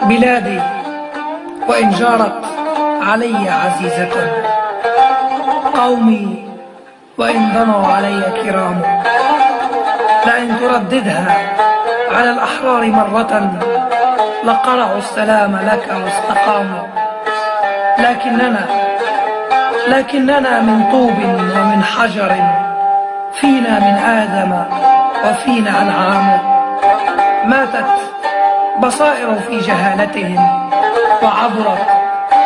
بلادي وإن جارت علي عزيزة، قومي وإن ضنوا علي كرام، لئن ترددها على الأحرار مرة لقرعوا السلام لك واستقاموا. لكننا من طوب ومن حجر، فينا من آدم وفينا أنعام. ماتت بصائر في جهالتهم، وعبرت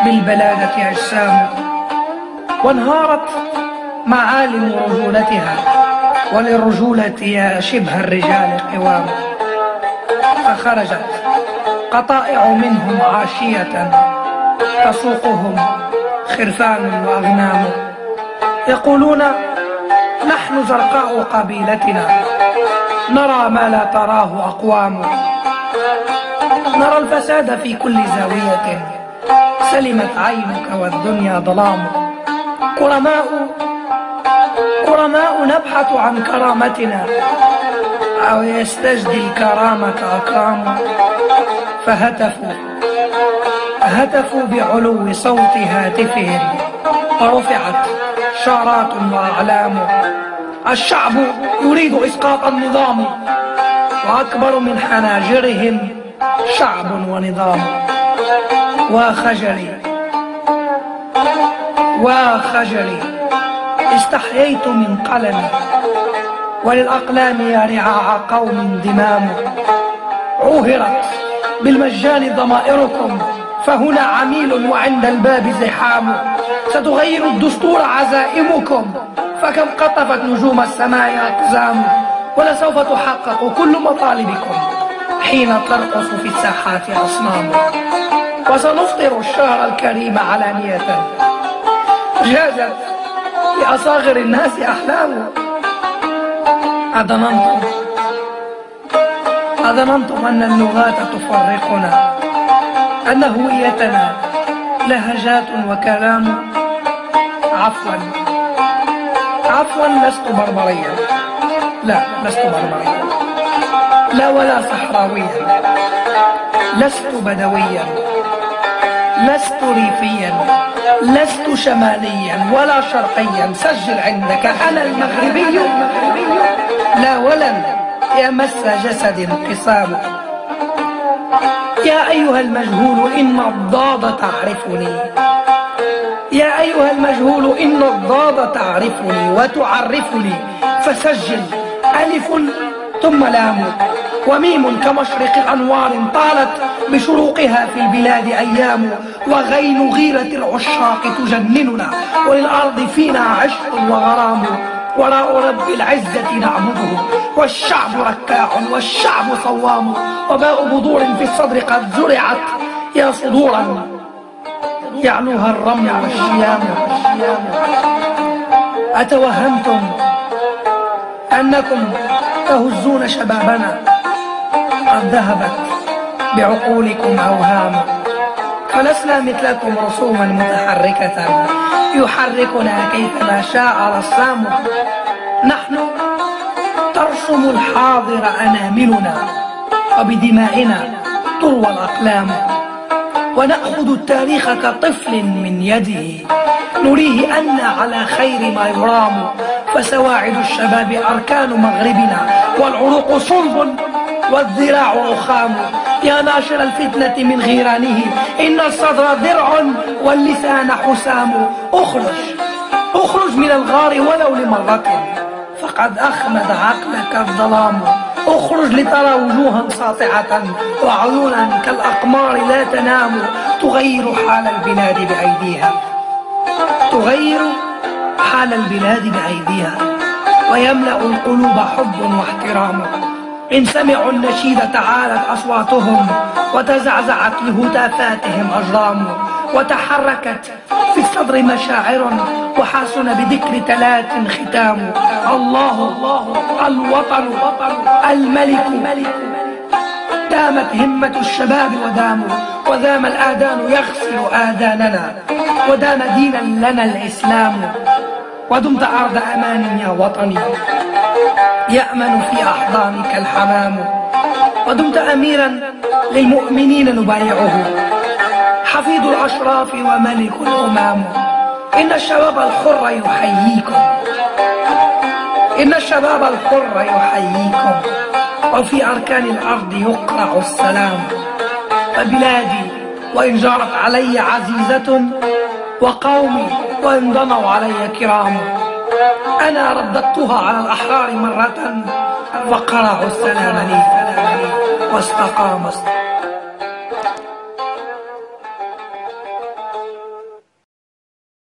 بالبلادة أجسام، وانهارت معالم رجولتها، وللرجولة يا شبه الرجال قوام. فخرجت قطائع منهم عاشية، تسوقهم خرفان وأغنام، يقولون نحن زرقاء قبيلتنا، نرى ما لا تراه أقوام. نرى الفساد في كل زاوية، سلمت عينك والدنيا ظلام. كرماء نبحث عن كرامتنا، أو يستجدي الكرامة أكرام. فهتفوا بعلو صوت هاتفهم، ورفعت شارات وأعلام. الشعب يريد إسقاط النظام، وأكبر من حناجرهم شعب ونظام. وخجلي استحييت من قلمي، وللأقلام يا رعاع قوم دمام. عوهرت بالمجان ضمائركم، فهنا عميل وعند الباب زحام. ستغير الدستور عزائمكم، فكم قطفت نجوم السماء أقزام. ولسوف تحقق كل مطالبكم حين ترقص في الساحات أصنام. وسنفطر الشهر الكريم علانية، جازت لأصاغر الناس أحلام. أظننتم أن اللغات تفرقنا، أن هويتنا لهجات وكلام. عفوا لست بربريا، لا لست بربريا، لا ولا صحراويا، لست بدويا، لست ريفيا، لست شماليا ولا شرقيا. سجل عندك أنا المغربي، لا ولن يمس جسد انقسام. يا أيها المجهول إن الضاد تعرفني، يا أيها المجهول إن الضاد تعرفني وتعرفني. فسجل ألف ثم لام وميم كمشرق أنوار، طالت بشروقها في البلاد أيام. وغين غيرة العشاق تجنننا، وللأرض فينا عشق وغرام. وراء رب العزة نعبده، والشعب ركاع والشعب صوام. وباء بذور في الصدر قد زرعت، يا صدورا يعلوها الرمل والشيام. أتوهمتم أنكم تهزون شبابنا، قد ذهبت بعقولكم أوهام. فلسنا مثلكم رسوما متحركة، يحركنا كيفما شاء رسام. نحن ترسم الحاضر أناملنا، وبدمائنا تروى الأقلام. ونأخذ التاريخ كطفل من يده، نريه أن على خير ما يرام. فسواعد الشباب أركان مغربنا، والعروق صلب والذراع رخام. يا ناشر الفتنة من غيرانه، إن الصدر درع واللسان حسام. اخرج من الغار ولو لمرة، فقد أخمد عقلك الظلام. اخرج لترى وجوها ساطعة وعيونا كالأقمار لا تنام. تغير حال البلاد بأيديها، تغير حال البلاد بأيديها، ويملأ القلوب حب واحترام. إن سمعوا النشيد تعالت أصواتهم، وتزعزعت لهتافاتهم أجرام. وتحركت في الصدر مشاعر، وحاسن بذكر تلات ختام. الله الوطن الملك، دامت همة الشباب وداموا. ودام الآذان يغسل آذاننا، ودام دينا لنا الإسلام. ودمت أرض أمان يا وطني، يأمن في أحضانك الحمام. ودمت أميرا للمؤمنين نبايعه، حفيد الأشراف وملك الأمام. إن الشباب الحر يحييكم، إن الشباب الحر يحييكم، وفي أركان الأرض يقرع السلام. فبلادي وإن جارت علي عزيزة، وقومي وإن ضنوا علي كرام، أنا رددتها على الأحرار مرة، وقرعوا السلام لي واستقاموا.